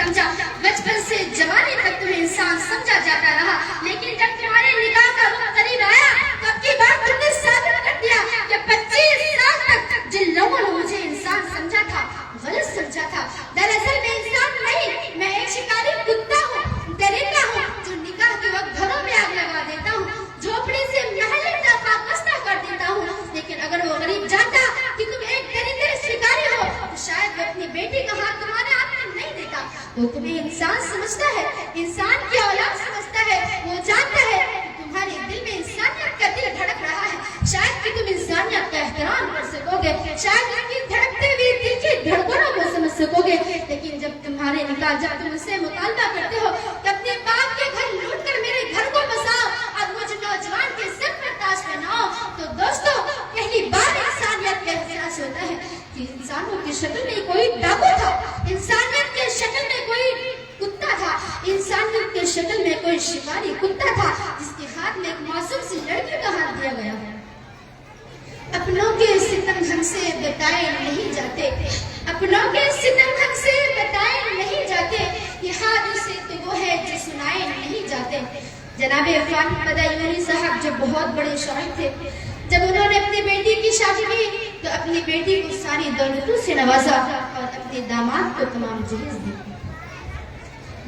سمجھا، بچپن سے جوانی تک تمہیں انسان سمجھا جاتا رہا، لیکن جب تمہارے نکاح کا وقت قریب آیا تو اب کی بات تم نے ثابت کر دیا کہ 25 سال تک جن لوگوں نے مجھے انسان سمجھا تھا غلط سمجھا تھا۔ دراصل میں انسان نہیں، میں ایک شکاری کتا ہوں، درندہ ہوں، جو نکاح کے وقت گھروں میں آگ لگا دیتا ہوں، جھوپڑی سے محلے کا خاکستہ کر دیتا ہوں۔ لیکن اگر وہ غریب جانتا کہ تم ایک درندے شکاری ہو تو شاید وہ اپنی بیٹی کا ہاتھ تمہارے ہاتھ میں نہیں دیتا۔ وہ تمہیں انسان سمجھتا ہے، انسان کی اولاد سمجھتا ہے، وہ جانتا ہے کہ تمہارے دل میں انسانیت کا دل دھڑک رہا ہے، شاید کہ تم انسانیت کا احترام کر سکو گے، شاید ان کی دھڑکتے ہوئے دل کی دھڑکنوں کو سمجھ سکو گے۔ لیکن جب تمہارے نکاح، جب تم اس سے مطالبہ کرتے ہو کہ اپنے باپ کے گھر لوٹ کر میرے گھر کو بساؤ اور مجھ نوجوان کے سر پر تاج پہناؤ، تو دوستو پہلی بار انسانیت کا احساس ہوتا ہے کہ انسانوں کی شکل میں کوئی ڈاکو تھا، انسانیت کی شکل میں کوئی کتا تھا، انسانیت کی شکل میں کوئی شکاری کتا تھا جس کے ہاتھ میں ایک معصوم سی لڑکی کا ہاتھ دیا گیا ہے۔ اپنوں کے ستم ڈھنگ سے بتائے نہیں جاتے، اپنوں کے ستم ڈھنگ سے بتائے نہیں جاتے، یہ حادثے تو وہ ہے جو سنائے نہیں جاتے۔ جناب عرفان بدایونی صاحب جو بہت بڑے شاعر تھے، جب انہوں نے اپنی بیٹی کی شادی کی تو اپنی بیٹی کو ساری دولتوں سے نوازا اور اپنے داماد کو تمام جہیز دی۔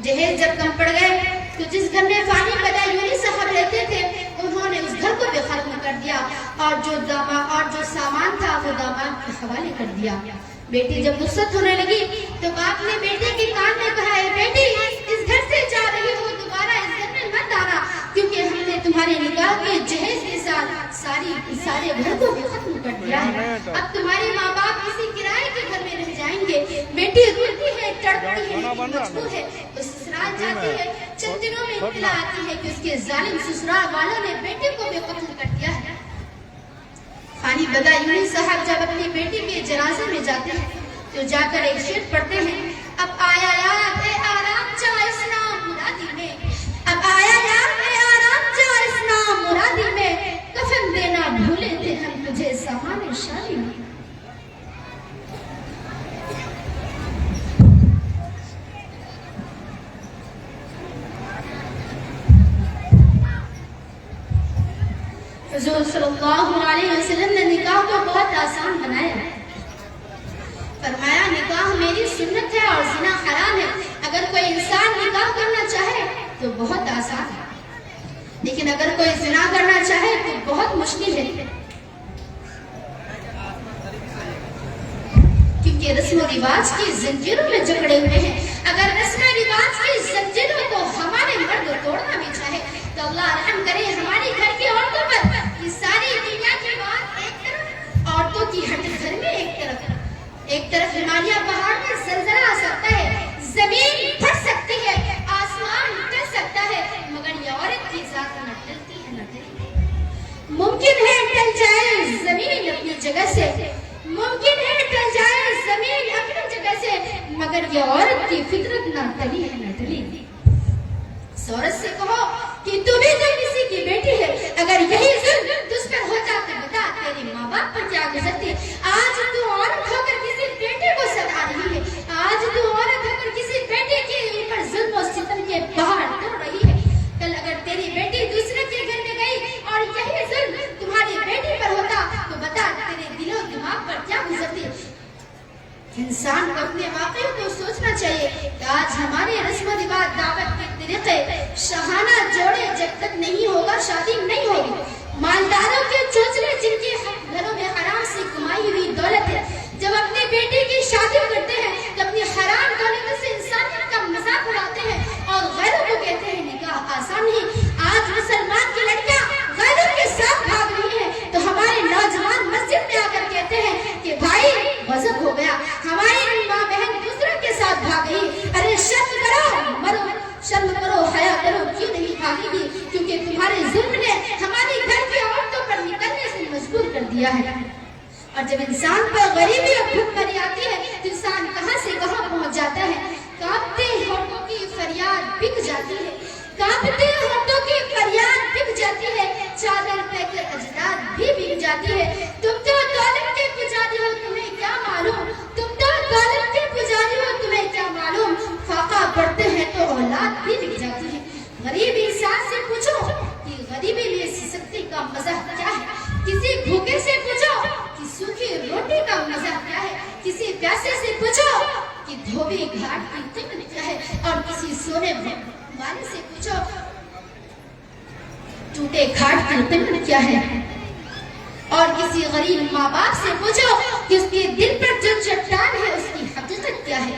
جہیز جب کم پڑ گئے تو جس گھر میں فانی بدایونی صاحب رہتے تھے انہوں نے اس گھر کو بھی ختم کر دیا اور جو سامان تھا وہ داماد کے حوالے کر دیا۔ بیٹی جب رخصت ہونے لگی تو باپ نے بیٹی کے کان میں کہا، اے بیٹی اس گھر سے جا رہی ہو، دوبارہ اس گھر میں مت آنا، کیونکہ ہم نے تمہارے نکاح کے جہیز کے ساتھ سارے گھر کو بھی ختم کر دیا ہے۔ اب تمہارے ماں باپ کسی کرائے کے گھر میں رہ جائیں گے۔ بیٹی روتی ہے، تڑپتی ہے، لیکن مجبور ہے، وہ سسرال جاتی ہے۔ چند دنوں میں اطلاع آتی ہے کہ اس کے ظالم سسرال والوں نے بیٹی کو بھی قتل کر دیا ہے۔ فانی بدایونی صاحب جب اپنی بیٹی کے جنازے میں جاتے ہیں تو جا کر ایک شعر پڑھتے ہیں، اب آیا یاد اے آرام جا اس نام مرادی میں، اب آیا یاد اے آرام جا اس نام مرادی میں، کفن دینا بھولے تھے ہم تجھے سامان شادی میں۔ حضور صلی اللہ علیہ وسلم نے نکاح کو بہت آسان بنایا ہے، فرمایا نکاح میری سنت ہے اور زنا حرام ہے۔ اگر کوئی انسان نکاح کرنا چاہے تو بہت آسان ہے، لیکن اگر کوئی زنا کرنا چاہے تو بہت مشکل ہے، کیونکہ رسم و رواج کی زنجیروں میں جکڑے ہوئے ہیں۔ اگر رسم و رواج کی زنجیروں کو ہمارے مرد توڑنا بھی چاہے تو اللہ رحم کرے ہماری گھر کی عورتوں پر۔ یہ ساری دنیا کی بات ایک طرف، عورتوں کی ہٹ گھر میں ایک طرف ہمالیہ پہاڑ میں زلزلہ آ سکتا ہے، زمین پھٹ سکتی ہے، آسمان ٹل سکتا ہے، مگر یہ عورت کی ذات نہ ٹلتی ہے نہ ٹلتی۔ ممکن ہے ٹل جائے زمین اپنی جگہ سے، ممکن ہے ٹل جائے زمین اپنی جگہ سے، مگر یہ عورت کی فطرت نہ ٹلی ہے نہ ٹلی۔ اس عورت سے کہو کہ تو بھی تو کسی کی بیٹی ہے، اگر یہی ظلم تجھ پر ہو جاتا بتا تیرے ماں باپ پر کیا گزرتی۔ آج تو عورت ہو کر کسی بیٹے کو ستا رہی ہے، آج تو عورت ہو کر کسی بیٹے کے اوپر ظلم و ستم کے پہاڑ توڑ رہی ہے۔ کل اگر تیری بیٹی دوسرے کے گھر میں گئی اور یہی ظلم تمہاری بیٹی پر ہوتا تو بتا تیرے دل و دماغ پر کیا گزرتی۔ انسان کو اپنے واقعوں کو سوچنا چاہیے کہ آج ہمارے رسم و رواج، دعوت کے طریقے، شاہانہ جوڑے جب تک نہیں ہوگا شادی نہیں ہوگی۔ مالداروں کے چوچلے جن کے گھروں میں حرام سے کمائی ہوئی دولت ہے، جب اپنی بیٹی کی شادی کرتے ہیں تو اپنی حرام دولتوں سے انسانیت کا مذاق اڑاتے ہیں اور غیروں کو کہتے ہیں نکاح آسان نہیں۔ آج مسلمان کی لڑکیاں غیروں کے ساتھ بھاگ رہی ہیں تو ہمارے نوجوان مسجد میں آ کر کہتے ہیں کہ بھائی غضب ہو گیا، ہماری ماں بہن دوسروں کے ساتھ بھاگ گئی۔ ارے شرم کرو، مرو، شرم کرو، حیا کرو، کیوں نہیں بھاگے گی؟ کیونکہ تمہارے ظلم نے ہماری گھر کی عورتوں پر نکلنے سے مجبور کر دیا ہے۔ اور جب انسان پر غریبی اور بھوک آتی ہے تو انسان کہاں سے کہاں پہنچ جاتا ہے۔ کانپتے ہونٹوں کی فریاد بک جاتی ہے، کانپتے ہونٹوں کی فریاد بک جاتی ہے، چادر پہ کر اجداد بھی بک جاتی ہے۔ تم تو دولت کے پجاری ہو، تمہیں کیا معلوم، تم تو دولت کے پجاری ہو، تمہیں کیا معلوم، فاقہ غریب انسان سے پوچھو کہ غریبی میں سسکتی کا مزہ کیا ہے، کسی بھوکے سے پوچھو کہ سوکھی روٹی کا مزہ کیا ہے، کسی پیاسے سے پوچھو کہ دھوبی گھاٹ کی قیمت کیا ہے، اور کسی سونے والے سے پوچھو ٹوٹے گھاٹ کی قیمت کیا ہے، اور کسی غریب ماں باپ سے پوچھو کہ اس کے دل پر جو چٹان ہے اس کی حقیقت کیا ہے۔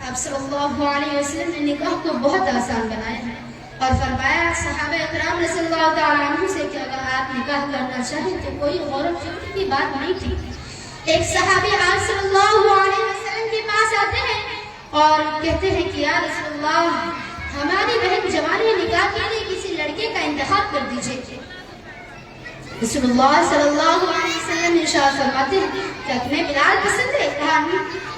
آپ صلی اللہ علیہ وسلم نے نکاح کو بہت آسان بنایا ہے اور فرمایا صحابہ اکرام رضی اللہ تعالیٰ عنہ سے کہ اگر آپ نکاح کرنا چاہیں تو کوئی غور و فکر کی بات نہیں تھی۔ ایک صحابی آپ صلی اللہ علیہ وسلم کے پاس آتے ہیں اور کہتے ہیں کہ یا رسول اللہ ہماری بہن جوانی نکاح کے لیے کسی لڑکے کا انتخاب کر دیجئے۔ رسول اللہ صلی اللہ علیہ وسلم ارشاد فرماتے ہیں کہ تمہیں بلال پسند ہے؟ کہا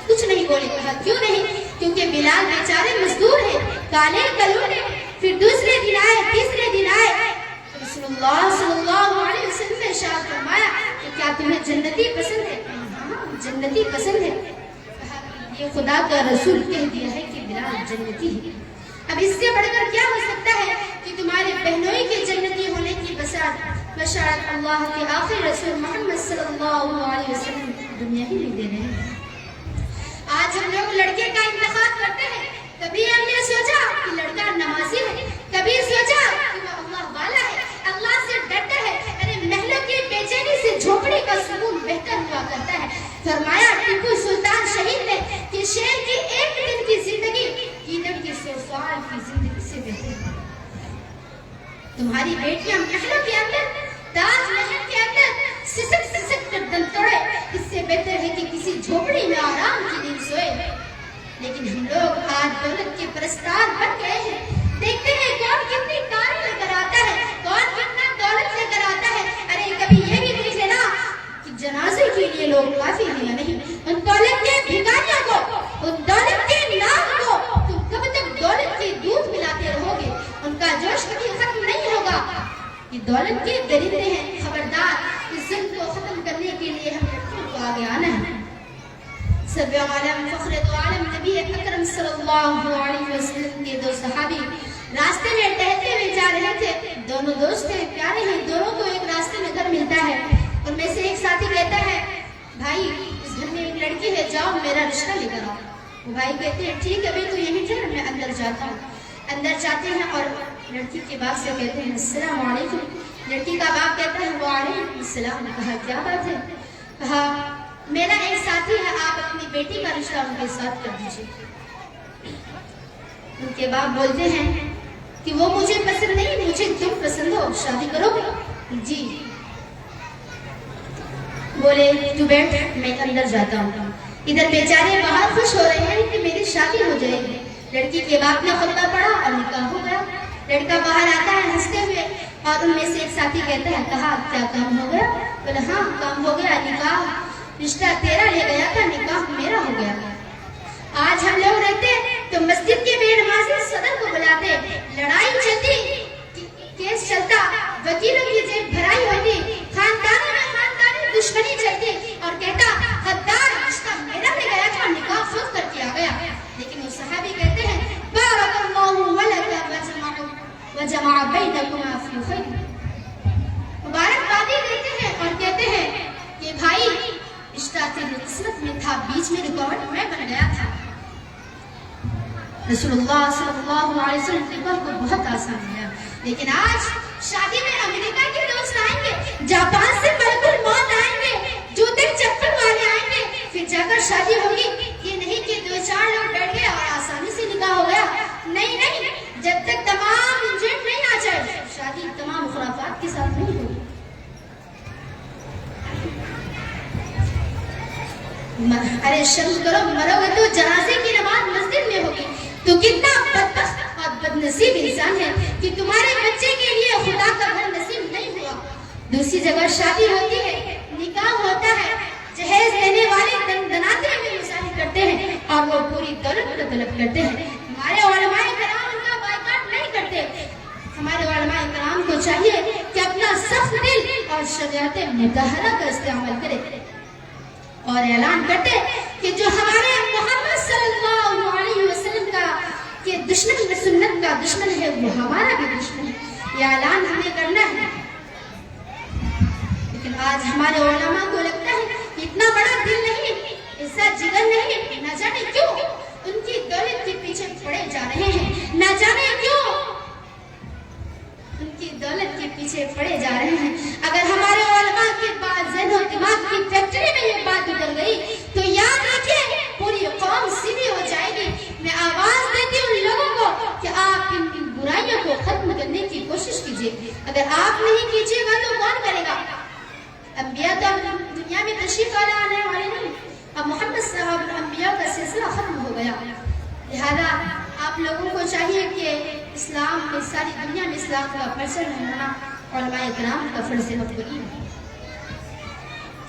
کچھ نہیں بولے۔ کہا کیوں نہیں؟ کیونکہ بلال بیچارے مزدور ہیں، کالے کلونے، پھر دوسرے دن آئے، تیسرے دن آئے۔ رسول اللہ صلی اللہ علیہ وسلم نے ارشاد فرمایا کہ کیا تمہیں جنتی پسند ہے؟ ہاں جنتی پسند ہے۔ کہا یہ خدا کا رسول کہہ دیا ہے کہ بلال جنتی ہے، اب اس سے بڑھ کر کیا ہو سکتا ہے کہ تمہارے بہنوئی کے جنتی ہونے کی بشارت اللہ کے آخری رسول محمد صلی اللہ علیہ وسلم دنیا ہی نہیں دے رہے ہیں۔ آج ہم لوگ لڑکے کا انتخاب کرتے ہیں، کبھی ہم نے سوچا کہ لڑکا نمازی ہے، کبھی سوچا کہ وہ اللہ والا ہے، اللہ سے ڈرتا ہے۔ ارے محلوں کی بے چینی سے جھوپڑی کا سکون بہتر ہوا کرتا ہے۔ فرمایا ٹیپو سلطان شہید نے کہ شیر کی ایک دن کی زندگی گیدڑ کی 100 سال کی زندگی سے بہتر ہے۔ تمہاری بیٹیاں محلوں کے اندر، تاج محل کے اندر سسک سسک کر دم توڑے، اس سے بہتر ہے کہ کسی جھوپڑی میں آرام کی نیند سوئے۔ لیکن ہم لوگ آج دولت کے پرستار بن گئے ہیں۔ دیکھتے ہیں کون کتنی کاریں لے کر آتا ہے، کون کتنا دولت لے کر آتا ہے۔ ارے کبھی یہ بھی دیکھ لینا کہ جنازے کے لیے لوگ کافی ہیں یا نہیں۔ ان دولت کے بھکاریوں کو، ان دولت کے نام کو تم کب تک دولت کے دودھ ملاتے رہو گے؟ ان کا جوش کبھی ختم نہیں ہوگا۔ یہ دولت کے درندے ہیں، خبردار اس ظلم کو ختم کرنے کے لیے ہم لڑکیوں کو آگے آنا ہے۔ سب عالم فخر دو عالم نبی اکرم صلی اللہ علیہ وسلم کے دو صحابی راستے میں ٹہلتے ہوئے جا رہے تھے۔ دونوں دوست ہیں، پیارے ہیں، دونوں کو ایک راستے میں گھر ملتا ہے۔ ان میں سے ایک ساتھی کہتا ہے بھائی اس گھر میں ایک لڑکی ہے، جاؤ میرا رشتہ لے کر آؤ۔ وہ بھائی کہتے ہیں ٹھیک ہے بھائی تو یہیں ٹھہر، میں اندر جاتا ہوں۔ اندر جاتے ہیں اور لڑکی کے باپ سے کہتے ہیں السلام علیکم۔ لڑکی کا باپ کہتا ہے وعلیکم السلام۔ کہا کیا بات ہے؟ کہا میرا ایک ساتھی ہے، آپ اپنی بیٹی کا رشتہ ان کے ساتھ کر دیجیے۔ ان کے باپ بولتے ہیں کہ وہ مجھے پسند نہیں، مجھے تم پسند ہو، شادی کرو گے؟ جی۔ بولے تو بیٹھ، میں اندر جاتا ہوں۔ ادھر بیچارے باہر خوش ہو رہے ہیں کہ میری شادی ہو جائے گی۔ لڑکی کے باپ نے خطبہ پڑھا اور نکاح ہو گیا۔ لڑکا باہر آتا ہے ہنستے ہوئے اور ان میں سے ایک ساتھی کہتا ہے کہا کیا کام ہو گیا؟ بولے ہاں کام ہو گیا، نکاح رشتہ تیرا لے گیا تھا، نکاح میرا ہو گیا۔ آج ہم لوگ رہتے تو مسجد کے بے نمازی صدر کو بلاتے، لڑائی چلتی، کیس چلتا، وکیلوں کی جیب بھرائی ہوتی، خاندانوں میں خاندانی دشمنی چلتی اور کہتا غدار رشتہ میرا لے گیا تھا، نکاح خود کر کے آ گیا۔ لیکن وہ صحابی کہتے ہیں بارک اللہ لک وجمع بینکما فی خیر، مبارکبادی دیتے ہیں اور کہتے ہیں کہ بھائی رشتہ تیری قسمت میں تھا، بیچ میں رکاوٹ میں بن گیا تھا۔ رسول اللہ صلی اللہ علیہ وسلم نکاح کو بہت آسان ہے، لیکن آج شادی میں امریکہ کے دوست آئیں گے، جاپان سے ملک الموت آئیں گے، جوتے چپل والے آئیں گے، پھر جا کر شادی ہوگی۔ یہ نہیں کہ 2-4 لوگ بیٹھ گئے اور آسانی سے نکاح ہو گیا، نہیں نہیں، جب تک تمام انجن نہیں آ جائے شادی تمام خرافات کے ساتھ نہیں ہوگی۔ ارے شرم کرو، مرو گے تو جنازے کی نماز مسجد میں ہوگی۔ تو کتنا بدبخت اور بدنصیب انسان ہے کہ تمہارے بچے کے لیے خدا کا گھر نصیب نہیں ہوا۔ دوسری جگہ شادی ہوتی ہے، نکاح ہوتا ہے، جہیز دینے والے دناتے ہوئے مظاہرے کرتے ہیں اور وہ پوری دولت کو طلب کرتے ہیں۔ ہمارے علماء کرام ان کا بائیکاٹ نہیں کرتے۔ ہمارے علماء کرام کو چاہیے کہ اپنا سخت دل اور شریعت مطہرہ کا استعمال کرے اور اعلان کرتے کہ جو ہمارے محمد صلی اللہ علیہ وسلم دشمن سنت کا دشمن ہے وہ ہمارا بھی دشمن ہے. یہ اعلان ہمیں کرنا ہے. لیکن آج ہمارے علماء کو لگتا ہے کہ اتنا بڑا دل نہیں, ایسا جگر نہیں, نہ جانے کیوں ان کی دولت کے پیچھے پڑے جا رہے ہیں, نہ جانے کیوں ان کی دولت کے پیچھے پڑے جا رہے ہیں. اگر ہمارے علماء کے بعد ذہن و دماغ کی فیکٹری میں یہ بات اتر گئی تو یاد رکھیں پوری قوم سیدھی ہو جائے گی. میں آواز دیتی ہوں ان لوگوں کو کہ آپ ان برائیوں کو ختم کرنے کی کوشش کیجیے. اگر آپ نہیں کیجیے گا تو کون کرے گا؟ انبیاء تو دنیا میں تشریف آنے والے نہیں. اب محمد صاحب الانبیاء کا سلسلہ ختم ہو گیا. لہذا آپ لوگوں کو چاہیے کہ اسلام میں ساری دنیا میں اسلام کا پرچم ہونا علماء کرام کا فرض مقبولی ہے.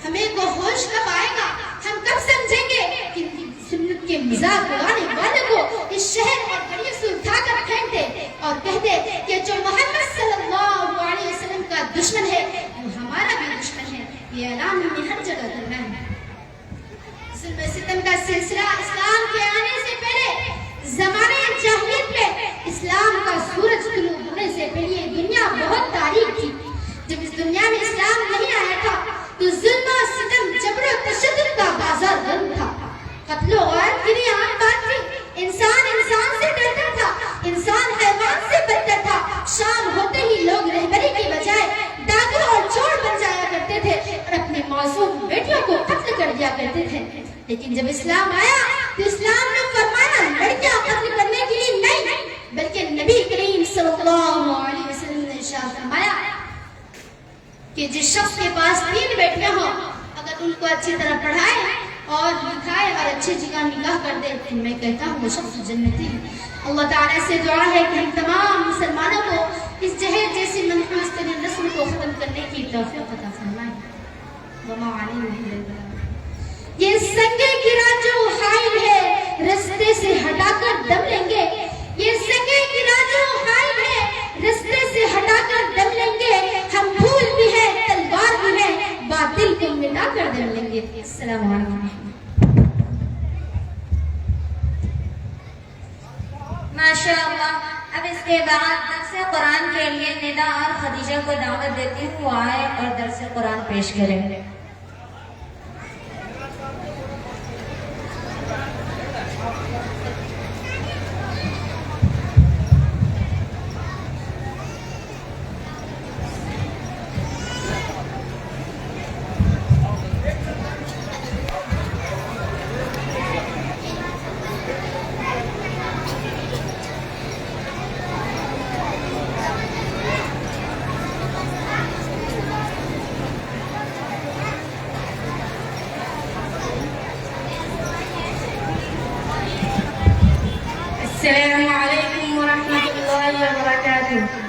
ہمیں کو ہوش کب آئے گا, ہم کب سمجھیں گے کہ سنت کے مزاج اڑانے والے کو اس شہر اور گلیوں سے اٹھا کر پھینک دے اور کہہ دے کہ جو محمد صلی اللہ علیہ وسلم کا دشمن ہے وہ ہمارا بھی دشمن ہے. یہ اعلان ہمیں ہر جگہ کرنا ہے. ظلم و ستم کا سلسلہ اسلام کے آنے سے پہلے زمانے جاہلیت میں اسلام کا سورج طلوع ہونے سے پہلے دنیا بہت تاریک تھی. جب اس دنیا میں اسلام نہیں آیا تھا تو ظلم و ستم جبر و تشدد کا بازار گرم تھا. قتل و غارت کی عام بات تھی. انسان سے ڈرتا تھا, انسان حیوان سے بدتر تھا. شام ہوتے ہی لوگ رہبری کی بجائے ڈاکو اور چور بن جایا کرتے تھے اور اپنی معصوم بیٹیوں کو قتل کر دیا کرتے تھے. لیکن جب اسلام آیا تو اسلام نے فرمایا لڑکیاں قتل کرنے کے لیے نہیں, بلکہ نبی کریم صلی اللہ علیہ وسلم نے ارشاد فرمایا کہ جس شخص کے پاس 3 بیٹیاں ہوں اگر ان کو اچھی طرح پڑھائے اور لکھائے اور اچھی جگہ نکاح کر دے تو میں کہتا ہوں وہ شخص جنتی ہے. اللہ تعالیٰ سے دعا ہے کہ ہم تمام مسلمانوں کو اس جہیز جیسی منحوس ترین رسم کو ختم کرنے کی توفیق عطا فرمائے. وما علینا الا البلاغ. یہ سنگے گرا جو حائل ہے رستے سے ہٹا کر دم لیں گے. یہ سنگے گرا جو حائل ہے رستے سے ہٹا کر دم لیں گے. ہم پھول بھی ہیں تلوار بھی ہیں باطل کو مٹا کر دم لیں گے. السلام علیکم. ماشاءاللہ. اب اس کے بعد درس قرآن کے لیے ندا اور خدیجہ کو دعوت دیتی ہوں, آئے اور درس قرآن پیش کریں. السلام علیکم ورحمۃ اللہ وبرکاتہ.